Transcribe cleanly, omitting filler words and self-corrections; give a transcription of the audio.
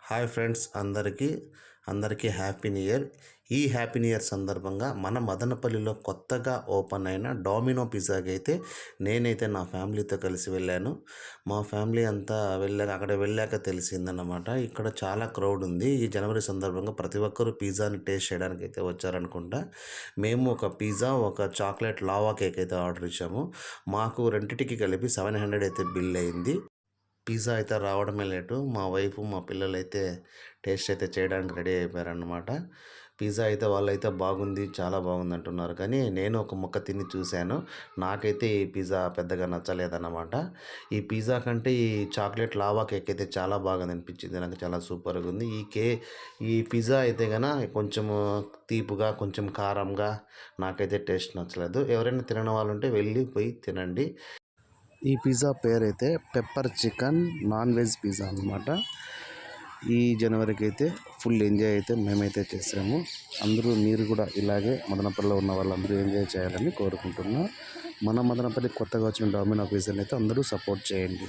Hi friends, అందరికీ happy new year. ఈ happy new year సందర్భంగా మన మదనపల్లిలో కొత్తగా ఓపెన్ అయిన డామినో పిజ్జాకి అయితే నేనైతే నా ఫ్యామిలీతో కలిసి వెళ్ళాను. మా ఫ్యామిలీ అంతా అక్కడ వెళ్ళాక తెలిసిందన్నమాట, ఇక్కడ చాలా క్రౌడ్ ఉంది. ఈ జనవరి సందర్భంగా ప్రతి ఒక్కరూ పిజ్జాని టేస్ట్ చేయడానికి అయితే వచ్చారనుకుంటా. మేము ఒక పిజ్జా, ఒక చాక్లెట్ లావా కేక్ అయితే ఆర్డర్ ఇచ్చాము. మాకు రెండింటికి కలిపి 700 అయితే బిల్ అయింది. పిజ్జా అయితే రావడమే లేటు. మా వైఫ్, మా పిల్లలు అయితే టేస్ట్ అయితే చేయడానికి రెడీ అయిపోయారనమాట. పిజ్జా అయితే వాళ్ళైతే బాగుంది, చాలా బాగుంది అంటున్నారు. కానీ నేను ఒక ముక్క తిని చూశాను. నాకైతే ఈ పిజ్జా పెద్దగా నచ్చలేదన్నమాట. ఈ పిజ్జా కంటే ఈ చాక్లెట్ లావా కేక్ అయితే చాలా బాగా అనిపించింది. నాకు చాలా సూపర్గా ఉంది. ఈ పిజ్జా అయితే కొంచెము తీపుగా, కొంచెం కారంగా, నాకైతే టేస్ట్ నచ్చలేదు. ఎవరైనా తినని వాళ్ళు ఉంటే పోయి తినండి. ఈ పిజ్జా పేరైతే pepper chicken non veg pizza అనమాట. ఈ జనవరికి అయితే ఫుల్ ఎంజాయ్ అయితే మేమైతే చేసాము. మీరు కూడా ఇలాగే మదనపల్లిలో ఉన్న వాళ్ళందరూ ఎంజాయ్ చేయాలని కోరుకుంటున్నాం. మన మదనపల్లి కొత్తగా వచ్చిన డామినో పిజ్జాని అయితే అందరూ సపోర్ట్ చేయండి.